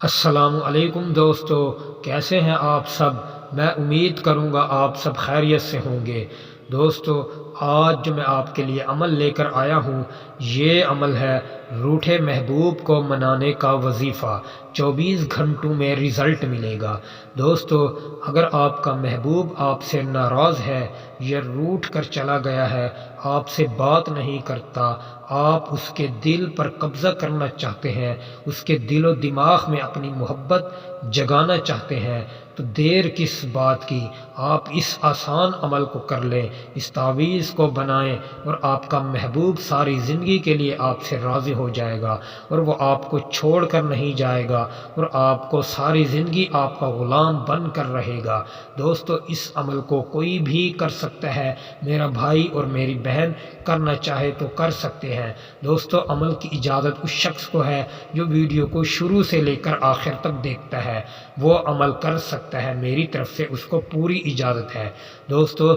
السلام علیکم دوستو، کیسے ہیں آپ سب؟ میں امید کروں گا آپ سب خیریت سے ہوں گے۔ دوستو، آج جو میں آپ کے لیے عمل لے کر آیا ہوں، یہ عمل ہے روٹھے محبوب کو منانے کا وظیفہ۔ 24 گھنٹوں میں رزلٹ ملے گا۔ دوستو، اگر آپ کا محبوب آپ سے ناراض ہے یا روٹھ کر چلا گیا ہے، آپ سے بات نہیں کرتا، آپ اس کے دل پر قبضہ کرنا چاہتے ہیں، اس کے دل و دماغ میں اپنی محبت جگانا چاہتے ہیں، تو دیر کس بات کی؟ آپ اس آسان عمل کو کر لیں، اس تعویذ کو بنائیں، اور آپ کا محبوب ساری زندگی کے لیے آپ سے راضی ہو جائے گا، اور وہ آپ کو چھوڑ کر نہیں جائے گا، اور آپ کو ساری زندگی آپ کا غلام بن کر رہے گا۔ دوستو، اس عمل کو کوئی بھی کر سکتا ہے، میرا بھائی اور میری بہن کرنا چاہے تو کر سکتے ہیں۔ دوستو، عمل کی اجازت اس شخص کو ہے جو ویڈیو کو شروع سے لے کر آخر تک دیکھتا ہے، وہ عمل کر سکتا ہے، میری طرف سے اس کو پوری اجازت ہے۔ دوستو،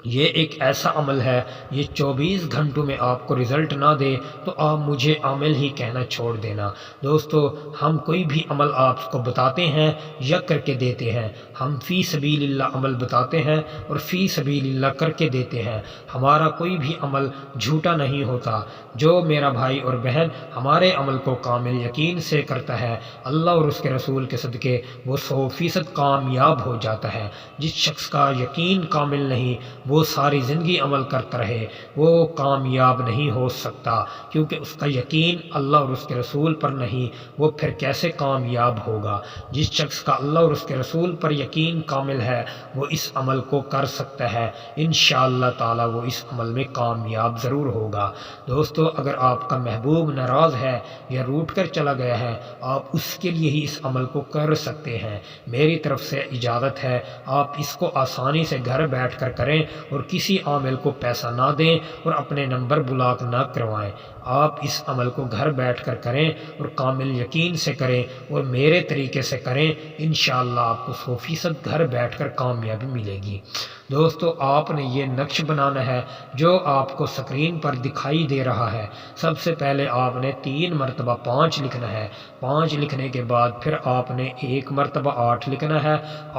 یہ ایک ایسا عمل ہے، یہ 24 گھنٹوں میں آپ کو رزلٹ نہ دے تو آپ مجھے عمل ہی کہنا چھوڑ دینا۔ دوستو، ہم کوئی بھی عمل آپ کو بتاتے ہیں یا کر کے دیتے ہیں، ہم فی سبیل اللہ عمل بتاتے ہیں اور فی سبیل اللہ کر کے دیتے ہیں۔ ہمارا کوئی بھی عمل جھوٹا نہیں ہوتا۔ جو میرا بھائی اور بہن ہمارے عمل کو کامل یقین سے کرتا ہے، اللہ اور اس کے رسول کے صدقے وہ 100% کامیاب ہو جاتا ہے۔ جس شخص کا یقین کامل نہیں، وہ ساری زندگی عمل کرتا رہے، وہ کامیاب نہیں ہو سکتا، کیونکہ اس کا یقین اللہ اور اس کے رسول پر نہیں، وہ پھر کیسے کامیاب ہوگا؟ جس شخص کا اللہ اور اس کے رسول پر یقین کامل ہے، وہ اس عمل کو کر سکتا ہے، انشاءاللہ تعالی وہ اس عمل میں کامیاب ضرور ہوگا۔ دوستو، اگر آپ کا محبوب ناراض ہے یا روٹھ کر چلا گیا ہے، آپ اس کے لیے ہی اس عمل کو کر سکتے ہیں، میری طرف سے اجازت ہے۔ آپ اس کو آسانی سے گھر بیٹھ کر کریں اور کسی عامل کو پیسہ نہ دیں اور اپنے نمبر بلاک نہ کروائیں۔ آپ اس عمل کو گھر بیٹھ کر کریں اور کامل یقین سے کریں اور میرے طریقے سے کریں، انشاءاللہ آپ کو 100% گھر بیٹھ کر کامیابی ملے گی۔ دوستو، آپ نے یہ نقش بنانا ہے جو آپ کو سکرین پر دکھائی دے رہا ہے۔ سب سے پہلے آپ نے 3 مرتبہ 5 لکھنا ہے، 5 لکھنے کے بعد پھر آپ نے 1 مرتبہ 8 لکھنا ہے،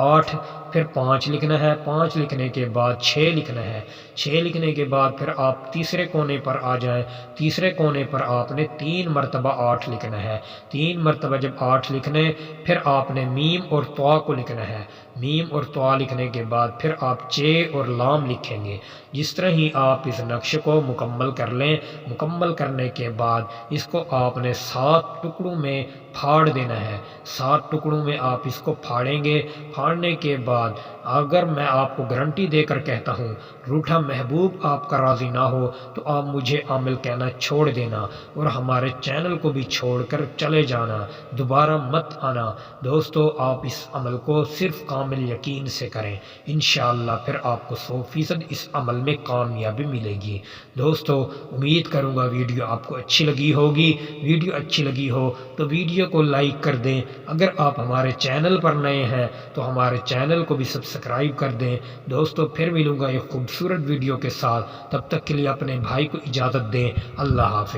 8 پھر 5 لکھنا ہے، 5 لکھنے کے بعد 6 لکھنا ہے، 6 لکھنے کے بعد پھر آپ تیسرے کونے پر آ جائیں، تیسرے کونے پر آپ نے 3 مرتبہ 8 لکھنا ہے، 3 مرتبہ جب 8 لکھنے، پھر آپ نے میم اور طا کو لکھنا ہے، میم اور طا لکھنے کے بعد پھر آپ چے اور لام لکھیں گے۔ جس طرح ہی آپ اس نقش کو مکمل کر لیں، مکمل کرنے کے بعد اس کو آپ نے 7 ٹکڑوں میں پھاڑ دینا ہے، 7 ٹکڑوں میں آپ اس کو پھاڑیں گے۔ پھاڑنے کے بعد اگر میں آپ کو گارنٹی دے کر کہتا ہوں روٹھا محبوب آپ کا راضی نہ ہو تو آپ مجھے عامل کہنا چھوڑ دینا اور ہمارے چینل کو بھی چھوڑ کر چلے جانا، دوبارہ مت آنا۔ دوستو، آپ اس عمل کو صرف کامل یقین سے کریں، انشاءاللہ پھر آپ کو 100% اس عمل میں کامیابی ملے گی۔ دوستو، امید کروں گا ویڈیو آپ کو اچھی لگی ہوگی۔ ویڈیو اچھی لگی ہو تو ویڈیو کو لائک کر دیں، اگر آپ ہمارے چینل پر نئے ہیں تو ہمارے چینل کو بھی سبسکرائب کر دیں۔ دوستو، پھر ملوں گا ایک خوبصورت ویڈیو کے ساتھ، تب تک کے لیے اپنے بھائی کو اجازت دیں۔ اللہ حافظ۔